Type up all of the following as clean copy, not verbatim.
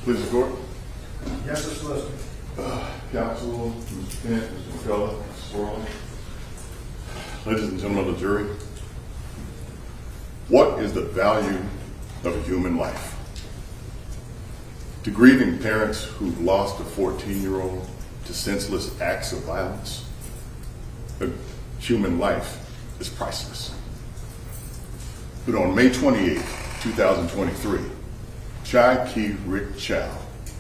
Please report. Yes, Mr. Solicitor. Counsel, Mr. Kent, Mr. McCullough, Mr. Swirling. Ladies and gentlemen of the jury, what is the value of a human life? To grieving parents who've lost a 14-year-old to senseless acts of violence, a human life is priceless. But on May 28, 2023, Chai Key Rick Chow,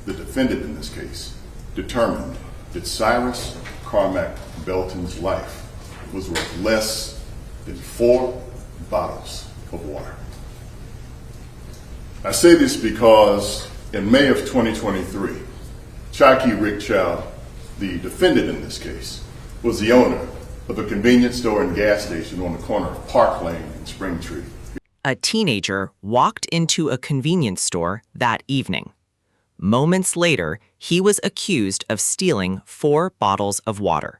the defendant in this case, determined that Cyrus Carmack Belton's life was worth less than 4 bottles of water. I say this because in May of 2023, Chai Key Rick Chow, the defendant in this case, was the owner of a convenience store and gas station on the corner of Park Lane and Springtree. A teenager walked into a convenience store that evening. Moments later, he was accused of stealing 4 bottles of water.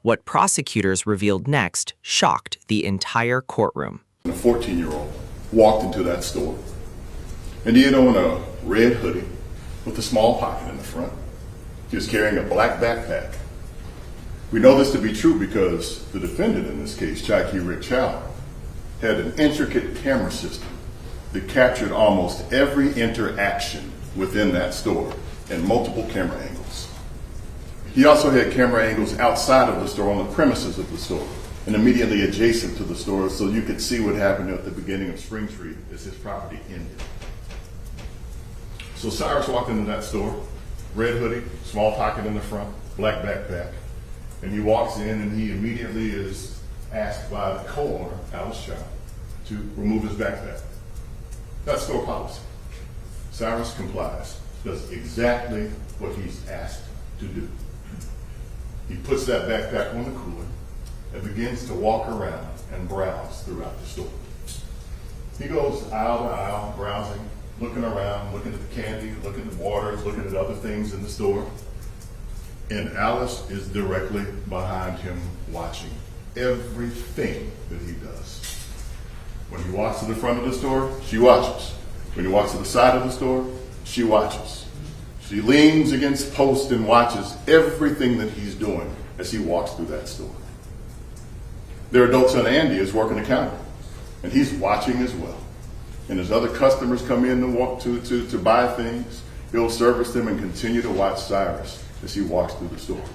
What prosecutors revealed next shocked the entire courtroom. A 14-year-old walked into that store, and he had on a red hoodie with a small pocket in the front. He was carrying a black backpack. We know this to be true because the defendant in this case, Chai Key Rick Chow, had an intricate camera system that captured almost every interaction within that store and multiple camera angles. He also had camera angles outside of the store on the premises of the store and immediately adjacent to the store so you could see what happened at the beginning of Springtree as his property ended. So Cyrus walked into that store, red hoodie, small pocket in the front, black backpack, and he walks in and he immediately is asked by the co-owner, Alice Chow, to remove his backpack. That's store policy. Cyrus complies, does exactly what he's asked to do. He puts that backpack on the cooler and begins to walk around and browse throughout the store. He goes aisle to aisle, browsing, looking around, looking at the candy, looking at the waters, looking at other things in the store. And Alice is directly behind him watching everything that he does. When he walks to the front of the store, she watches. When he walks to the side of the store, she watches. She leans against posts and watches everything that he's doing as he walks through that store. Their adult son Andy is working the counter, and he's watching as well. And as other customers come in to buy things, he'll service them and continue to watch Cyrus as he walks through the store.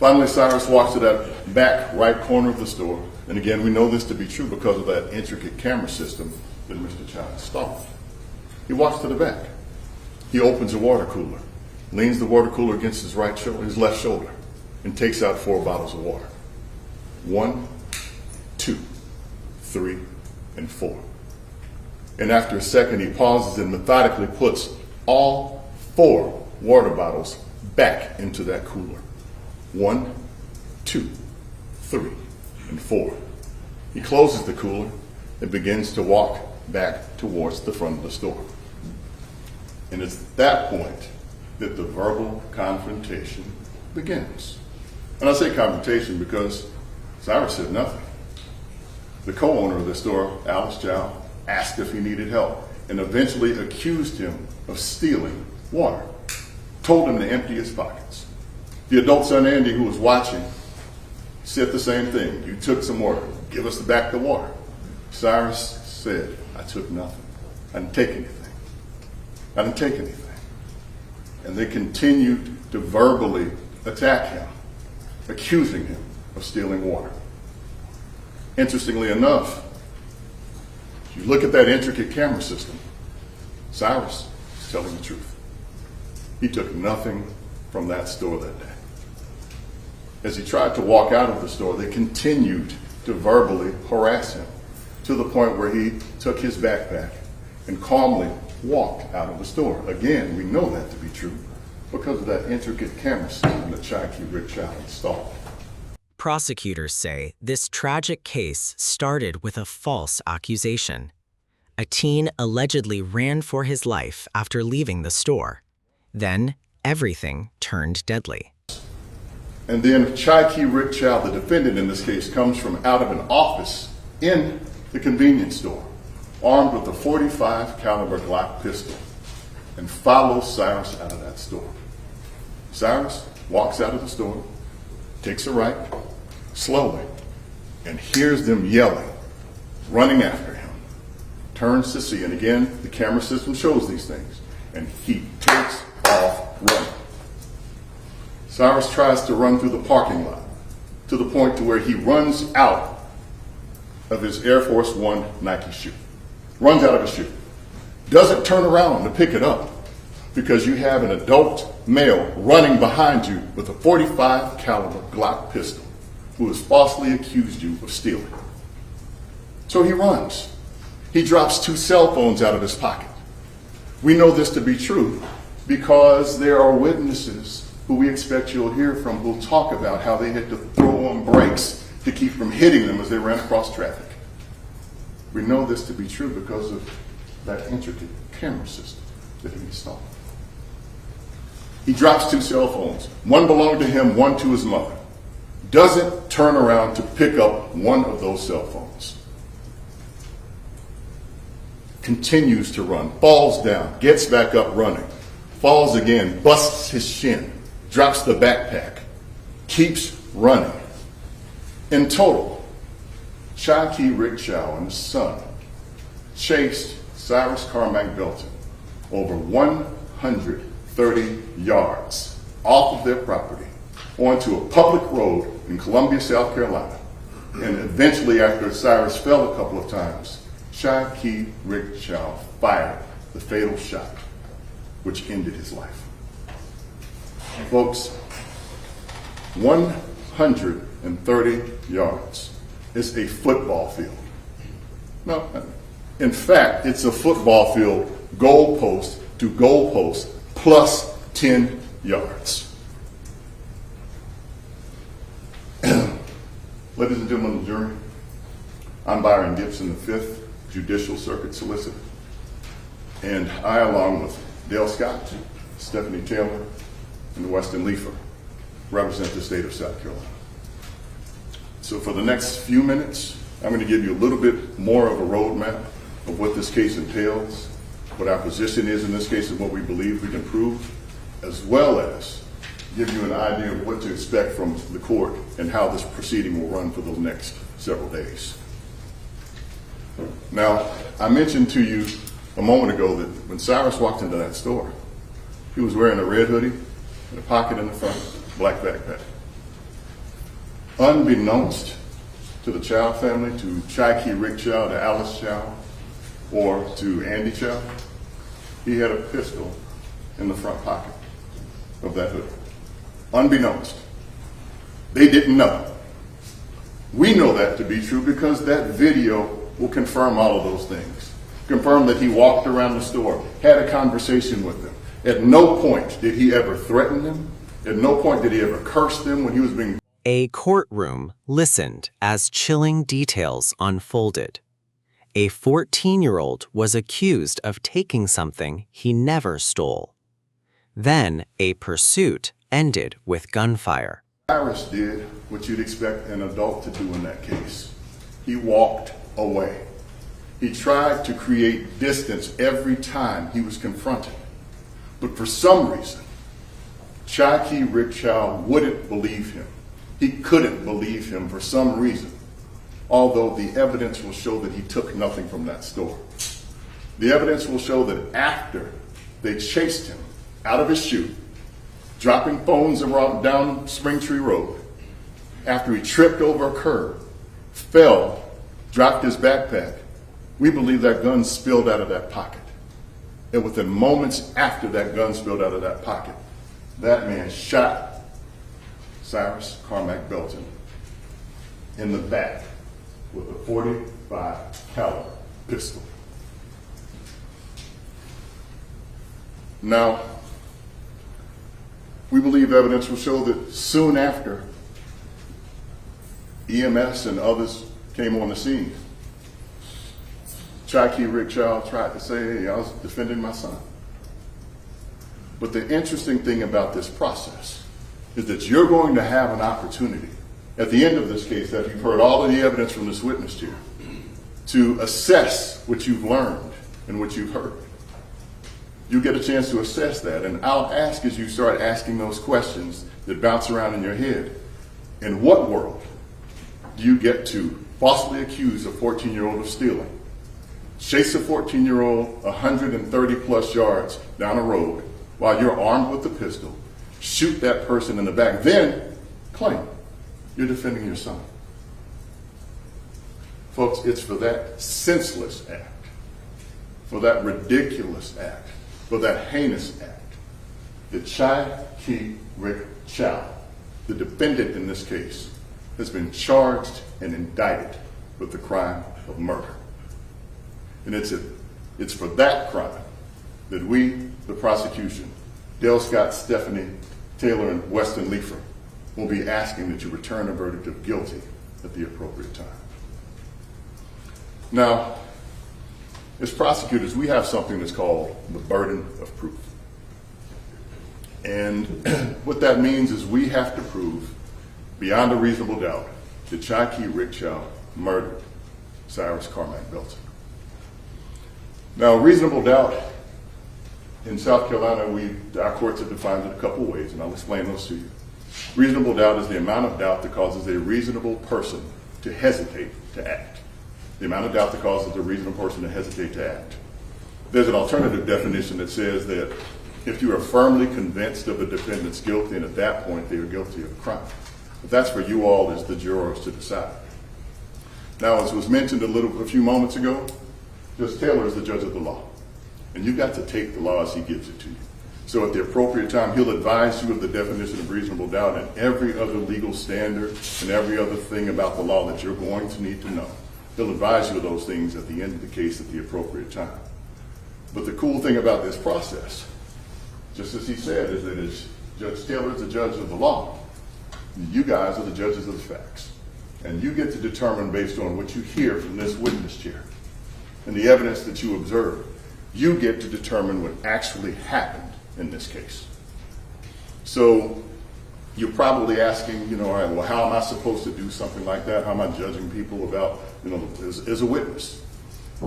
Finally, Cyrus walks to that back right corner of the store, and again, we know this to be true because of that intricate camera system that Mr. Chow installed. He walks to the back. He opens a water cooler, leans the water cooler against his left shoulder, and takes out 4 bottles of water. 1, 2, 3, and 4. And after a second, he pauses and methodically puts all 4 water bottles back into that cooler. 1, 2, 3, and 4. He closes the cooler and begins to walk back towards the front of the store. And it's at that point that the verbal confrontation begins. And I say confrontation because Cyrus said nothing. The co-owner of the store, Alice Chow, asked if he needed help and eventually accused him of stealing water, told him to empty his pockets. The adult son Andy, who was watching, said the same thing. You took some water. Give us back the water. Cyrus said, I took nothing. I didn't take anything. I didn't take anything. And they continued to verbally attack him, accusing him of stealing water. Interestingly enough, if you look at that intricate camera system, Cyrus is telling the truth. He took nothing from that store that day. As he tried to walk out of the store, they continued to verbally harass him to the point where he took his backpack and calmly walked out of the store. Again, we know that to be true because of that intricate camera system that Chai Key Rick Chow installed. Prosecutors say this tragic case started with a false accusation. A teen allegedly ran for his life after leaving the store. Then everything turned deadly. And then Chai Key Rick Chow, the defendant in this case, comes from out of an office in the convenience store, armed with a .45 caliber Glock pistol. and follows Cyrus out of that store. Cyrus walks out of the store, takes a right, slowly, and hears them yelling, running after him. Turns to see, and again, the camera system shows these things, and he takes off running. Cyrus tries to run through the parking lot to the point to where he runs out of his Air Force One Nike shoe. Runs out of his shoe. Doesn't turn around to pick it up because you have an adult male running behind you with a .45 caliber Glock pistol who has falsely accused you of stealing. So he runs. He drops 2 cell phones out of his pocket. We know this to be true because there are witnesses who we expect you'll hear from who'll talk about how they had to throw on brakes to keep from hitting them as they ran across traffic. We know this to be true because of that intricate camera system that he installed. He drops 2 cell phones. One belonged to him, one to his mother. Doesn't turn around to pick up one of those cell phones. Continues to run, falls down, gets back up running, falls again, busts his shin, drops the backpack, keeps running. In total, Shaquille Rickshaw and his son chased Cyrus Carmack Belton over 130 yards off of their property onto a public road in Columbia, South Carolina. And eventually, after Cyrus fell a couple of times, Shaquille Rickshaw fired the fatal shot, which ended his life. Folks, 130 yards is a football field. No, in fact, it's a football field goalpost to goalpost plus 10 yards. Ladies and gentlemen of the jury, I'm Byron Gibson, the 5th Judicial Circuit Solicitor, and I, along with Dale Scott, Stephanie Taylor, and Weston Leifer, represent the state of South Carolina. So for the next few minutes, I'm going to give you a little bit more of a roadmap of what this case entails, what our position is in this case, and what we believe we can prove, as well as give you an idea of what to expect from the court and how this proceeding will run for the next several days. Now, I mentioned to you a moment ago that when Cyrus walked into that store, he was wearing a red hoodie and a pocket in the front, black backpack. Unbeknownst to the Chow family, to Shaquille Rickshaw, to Alice Chow, or to Andy Chow, he had a pistol in the front pocket of that hoodie. Unbeknownst. They didn't know. We know that to be true because that video will confirm all of those things. Confirm that he walked around the store, had a conversation with them. At no point did he ever threaten them. At no point did he ever curse them when he was being... A courtroom listened as chilling details unfolded. A 14-year-old was accused of taking something he never stole. Then a pursuit ended with gunfire. Cyrus did what you'd expect an adult to do in that case. He walked away. He tried to create distance every time he was confronted. But for some reason, Shaquille Rickshaw wouldn't believe him. He couldn't believe him for some reason, although the evidence will show that he took nothing from that store. The evidence will show that after they chased him out of his shoe, dropping phones around down Springtree Road, after he tripped over a curb, fell, dropped his backpack, we believe that gun spilled out of that pocket. And within moments after that gun spilled out of that pocket, that man shot Cyrus Carmack Belton in the back with a .45 caliber pistol. Now, we believe evidence will show that soon after EMS and others came on the scene, Shaquille Rickshaw tried to say, hey, I was defending my son. But the interesting thing about this process is that you're going to have an opportunity at the end of this case, that you've heard all of the evidence from this witness here, to assess what you've learned and what you've heard. You get a chance to assess that, and I'll ask as you start asking those questions that bounce around in your head. In what world do you get to falsely accuse a 14-year-old of stealing, chase a 14-year-old 130 plus yards down a road while you're armed with a pistol, shoot that person in the back, then claim you're defending your son? Folks, it's for that senseless act, for that ridiculous act, for that heinous act, that Chai Ki Rick Chow, the defendant in this case, has been charged and indicted with the crime of murder. And it's for that crime that we, the prosecution, Dale Scott, Stephanie Taylor, and Weston Leifer, will be asking that you return a verdict of guilty at the appropriate time. Now, as prosecutors, we have something that's called the burden of proof. And what that means is we have to prove beyond a reasonable doubt that Chai Ki Rick Chow murdered Cyrus Carmack Belton. Now, reasonable doubt in South Carolina, our courts have defined it a couple ways, and I'll explain those to you. Reasonable doubt is the amount of doubt that causes a reasonable person to hesitate to act. The amount of doubt that causes a reasonable person to hesitate to act. There's an alternative definition that says that if you are firmly convinced of a defendant's guilty, and at that point they are guilty of a crime. But that's for you all as the jurors to decide. Now, as was mentioned a few moments ago, Judge Taylor is the judge of the law. And you've got to take the law as he gives it to you. So at the appropriate time, he'll advise you of the definition of reasonable doubt and every other legal standard and every other thing about the law that you're going to need to know. He'll advise you of those things at the end of the case at the appropriate time. But the cool thing about this process, just as he said, is that as Judge Taylor is the judge of the law, you guys are the judges of the facts. And you get to determine based on what you hear from this witness chair and the evidence that you observe, you get to determine what actually happened in this case. So you're probably asking, all right, well, how am I supposed to do something like that? How am I judging people about, as a witness?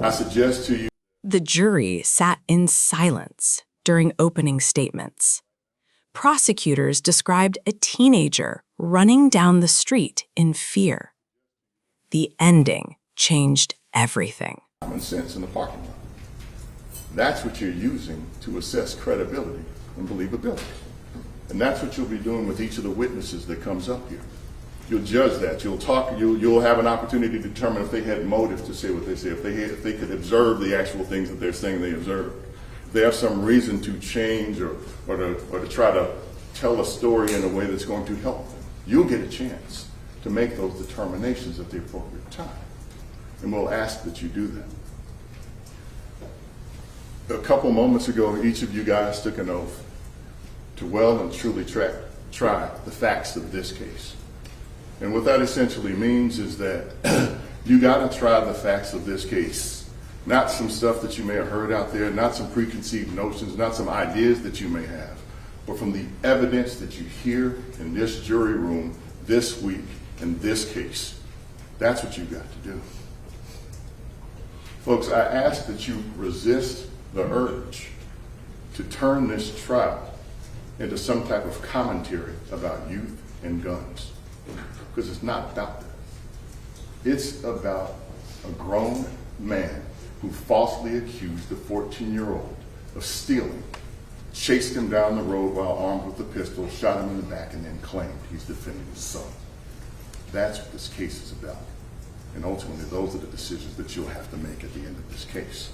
I suggest to you. The jury sat in silence during opening statements. Prosecutors described a teenager running down the street in fear. The ending changed everything. Common sense in the parking lot. That's what you're using to assess credibility and believability. And that's what you'll be doing with each of the witnesses that comes up here. You'll judge that. You'll talk. You'll have an opportunity to determine if they had motive to say what they say, if they could observe the actual things that they're saying they observed. If they have some reason to change or to try to tell a story in a way that's going to help them. You'll get a chance to make those determinations at the appropriate time. And we'll ask that you do that. A couple moments ago, each of you guys took an oath to well and truly try the facts of this case. And what that essentially means is that you got to try the facts of this case. Not some stuff that you may have heard out there, not some preconceived notions, not some ideas that you may have, but from the evidence that you hear in this jury room this week in this case. That's what you've got to do. Folks, I ask that you resist the urge to turn this trial into some type of commentary about youth and guns, because it's not about that. It's about a grown man who falsely accused a 14-year-old of stealing, chased him down the road while armed with a pistol, shot him in the back, and then claimed he's defending his son. That's what this case is about. And ultimately, those are the decisions that you'll have to make at the end of this case.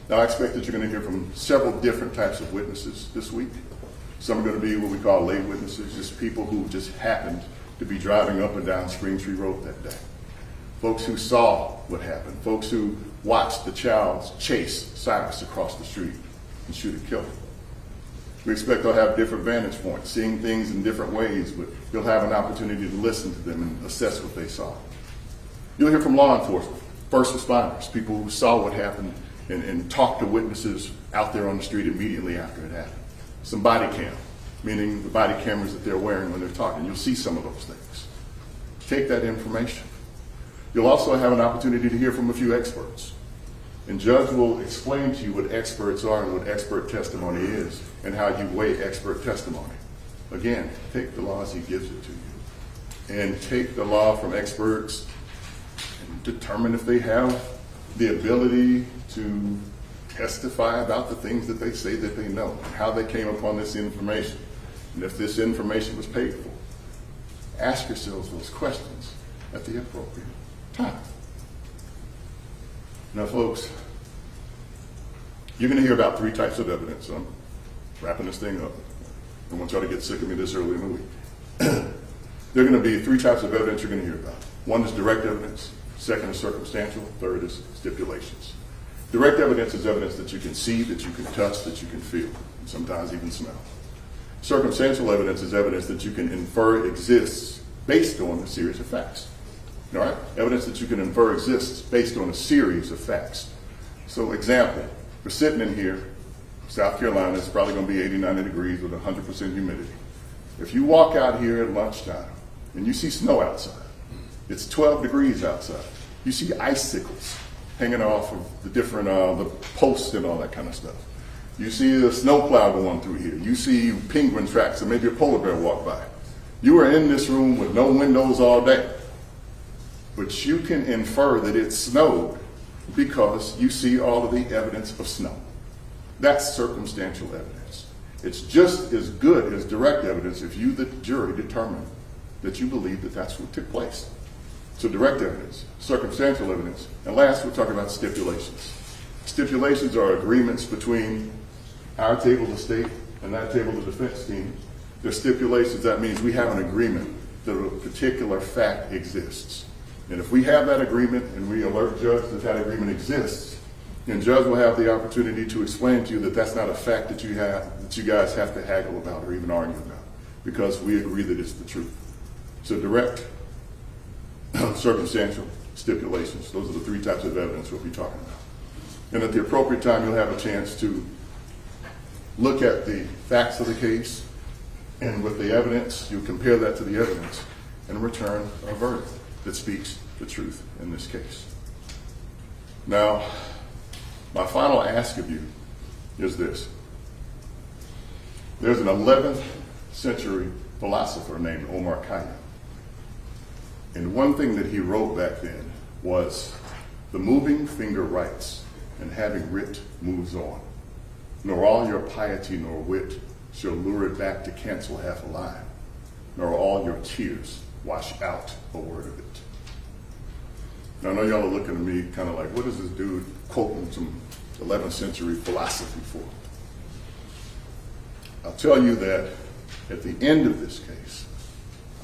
Now, I expect that you're going to hear from several different types of witnesses this week. Some are going to be what we call lay witnesses, just people who just happened to be driving up and down Spring Tree Road that day. Folks who saw what happened. Folks who watched the child chase Cyrus across the street and shoot and kill him. We expect they'll have different vantage points, seeing things in different ways, but you'll have an opportunity to listen to them and assess what they saw. You'll hear from law enforcement, first responders, people who saw what happened and talked to witnesses out there on the street immediately after it happened. Some body cam, meaning the body cameras that they're wearing when they're talking. You'll see some of those things. Take that information. You'll also have an opportunity to hear from a few experts. And judge will explain to you what experts are and what expert testimony is and how you weigh expert testimony. Again, take the law as he gives it to you. And take the law from experts and determine if they have the ability to testify about the things that they say that they know and how they came upon this information. And if this information was paid for, ask yourselves those questions at the appropriate time. Now, folks, you're going to hear about 3 types of evidence. I'm wrapping this thing up. I don't want y'all to get sick of me this early in the week. There are going to be 3 types of evidence you're going to hear about. One is direct evidence. Second is circumstantial. Third is stipulations. Direct evidence is evidence that you can see, that you can touch, that you can feel, and sometimes even smell. Circumstantial evidence is evidence that you can infer exists based on a series of facts. All right? Evidence that you can infer exists based on a series of facts. So, example, we're sitting in here, South Carolina, it's probably going to be 80, 90 degrees with 100% humidity. If you walk out here at lunchtime and you see snow outside, it's 12 degrees outside. You see icicles hanging off of the different the posts and all that kind of stuff. You see a snowplow going through here. You see penguin tracks and maybe a polar bear walk by. You are in this room with no windows all day, but you can infer that it snowed because you see all of the evidence of snow. That's circumstantial evidence. It's just as good as direct evidence if you, the jury, determine that you believe that that's what took place. So direct evidence, circumstantial evidence, and last we're talking about stipulations. Stipulations are agreements between our table of the state and that table of the defense team. They're stipulations. That means we have an agreement that a particular fact exists. And if we have that agreement and we alert judge that that agreement exists, then judge will have the opportunity to explain to you that that's not a fact that you guys have to haggle about or even argue about, because we agree that it's the truth. So direct, circumstantial, stipulations. Those are the 3 types of evidence we'll be talking about. And at the appropriate time, you'll have a chance to look at the facts of the case, and with the evidence, you compare that to the evidence and return a verdict that speaks the truth in this case. Now, my final ask of you is this. There's an 11th century philosopher named Omar Khayyam. And one thing that he wrote back then was, "The moving finger writes, and having writ moves on. Nor all your piety nor wit shall lure it back to cancel half a line, nor all your tears wash out a word of it." Now, I know y'all are looking at me kind of like, what is this dude quoting some 11th century philosophy for? I'll tell you that at the end of this case,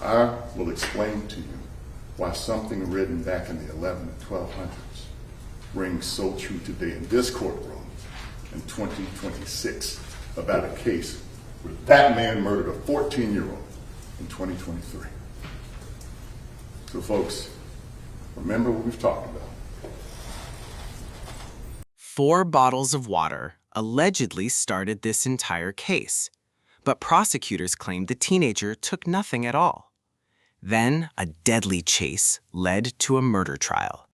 I will explain to you why something written back in the 11 and 1200s rings so true today in this courtroom in 2026 about a case where that man murdered a 14-year-old in 2023. So, folks, remember what we've talked about. 4 bottles of water allegedly started this entire case, but prosecutors claimed the teenager took nothing at all. Then, a deadly chase led to a murder trial.